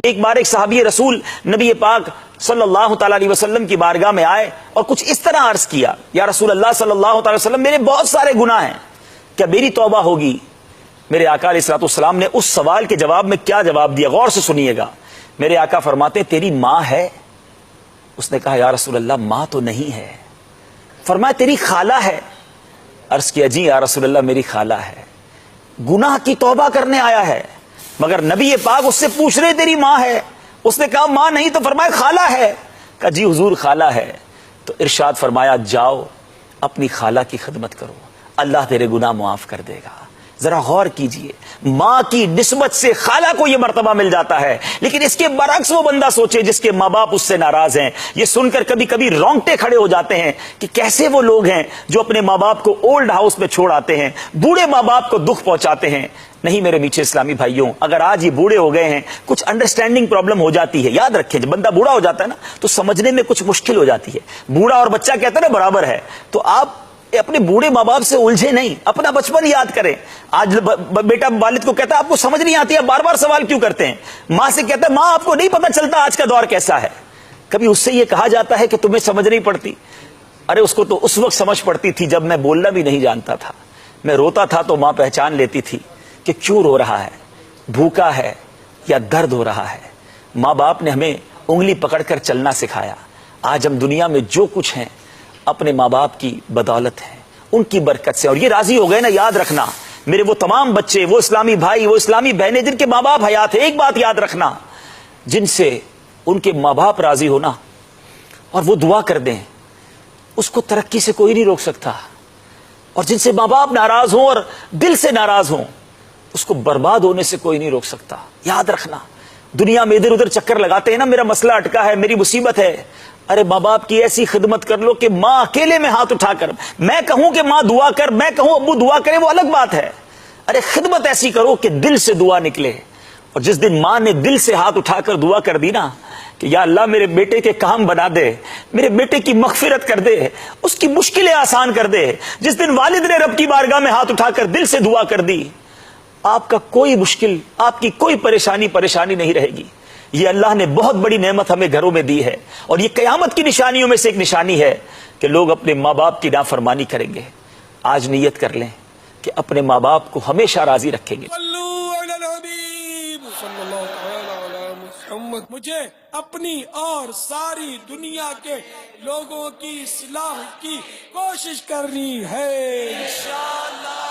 ایک بار ایک صحابی رسول نبی پاک صلی اللہ تعالیٰ علیہ وسلم کی بارگاہ میں آئے اور کچھ اس طرح عرض کیا، یا رسول اللہ صلی اللہ تعالیٰ وسلم، میرے بہت سارے گناہ ہیں، کیا میری توبہ ہوگی؟ میرے آقا علیہ الصلوۃ والسلام نے اس سوال کے جواب میں کیا جواب دیا، غور سے سنیے گا۔ میرے آقا فرماتے تیری ماں ہے؟ اس نے کہا یا رسول اللہ ماں تو نہیں ہے۔ فرمایا تیری خالہ ہے؟ عرض کیا جی یا رسول اللہ میری خالہ ہے۔ گناہ کی توبہ کرنے آیا ہے، مگر نبی پاک اس سے پوچھ رہے تیری ماں ہے؟ اس نے کہا ماں نہیں، تو فرمایا خالہ ہے؟ کہا جی حضور خالہ ہے۔ تو ارشاد فرمایا جاؤ اپنی خالہ کی خدمت کرو، اللہ تیرے گناہ معاف کر دے گا۔ ذرا غور کیجئے، ماں کی نسبت سے خالہ کو یہ مرتبہ مل جاتا ہے، لیکن اس کے برعکس وہ بندہ سوچے جس کے ماں باپ اس سے ناراض ہیں۔ یہ سن کر کبھی کبھی رونگٹے کھڑے ہو جاتے ہیں کہ کیسے وہ لوگ ہیں جو اپنے ماں باپ کو اولڈ ہاؤس میں چھوڑ آتے ہیں، بوڑھے ماں باپ کو دکھ پہنچاتے ہیں۔ نہیں میرے میٹھے اسلامی بھائیوں، اگر آج یہ بوڑھے ہو گئے ہیں، کچھ انڈرسٹینڈنگ پرابلم ہو جاتی ہے، یاد رکھیں جب بندہ بوڑھا ہو جاتا ہے نا تو سمجھنے میں کچھ مشکل ہو جاتی ہے۔ بوڑھا اور بچہ کہتا ہے نا برابر ہے، تو آپ اپنے بوڑھے ماں باپ سے الجھے نہیں، اپنا بچپن یاد کریں۔ آج بیٹا والد کو کہتا ہے آپ کو سمجھ نہیں آتی، آپ بار بار سوال کیوں کرتے ہیں؟ ماں سے کہتا ہے ماں آپ کو نہیں پتہ چلتا آج کا دور کیسا ہے؟ کبھی اس سے یہ کہا جاتا ہے کہ تمہیں سمجھ نہیں پڑتی؟ ارے اس کو تو اس وقت سمجھ پڑتی تھی جب میں بولنا بھی نہیں جانتا تھا، میں روتا تھا تو ماں پہچان لیتی تھی کہ کیوں رو رہا ہے، بھوکا ہے یا درد ہو رہا ہے۔ ماں باپ نے ہمیں انگلی پکڑ کر چلنا سکھایا۔ آج ہم دنیا میں جو کچھ ہیں اپنے ماں باپ کی بدولت ہے، ان کی برکت سے، اور یہ راضی ہو گئے نا، یاد رکھنا میرے وہ تمام بچے، وہ اسلامی بھائی، وہ اسلامی بہنیں جن کے ماں باپ حیات ہیں، ایک بات یاد رکھنا، جن سے ان کے ماں باپ راضی ہونا اور وہ دعا کر دیں، اس کو ترقی سے کوئی نہیں روک سکتا، اور جن سے ماں باپ ناراض ہوں اور دل سے ناراض ہوں اس کو برباد ہونے سے کوئی نہیں روک سکتا۔ یاد رکھنا، دنیا میں ادھر ادھر چکر لگاتے ہیں نا، میرا مسئلہ اٹکا ہے، میری مصیبت ہے، ارے ماں باپ کی ایسی خدمت کر لو کہ ماں اکیلے میں ہاتھ اٹھا کر، میں کہوں کہ ماں دعا کر، میں کہوں ابو دعا کرے، وہ الگ بات ہے، ارے خدمت ایسی کرو کہ دل سے دعا نکلے۔ اور جس دن ماں نے دل سے ہاتھ اٹھا کر دعا کر دی نا کہ یا اللہ میرے بیٹے کے کام بنا دے، میرے بیٹے کی مغفرت کر دے، اس کی مشکلیں آسان کر دے، جس دن والد نے رب کی بارگاہ میں ہاتھ اٹھا کر دل سے دعا کر دی، آپ کا کوئی مشکل، آپ کی کوئی پریشانی نہیں رہے گی۔ یہ اللہ نے بہت بڑی نعمت ہمیں گھروں میں دی ہے، اور یہ قیامت کی نشانیوں میں سے ایک نشانی ہے کہ لوگ اپنے ماں باپ کی نافرمانی کریں گے۔ آج نیت کر لیں کہ اپنے ماں باپ کو ہمیشہ راضی رکھیں گے۔ مجھے اپنی اور ساری دنیا کے لوگوں کی اصلاح کی کوشش کرنی ہے انشاءاللہ۔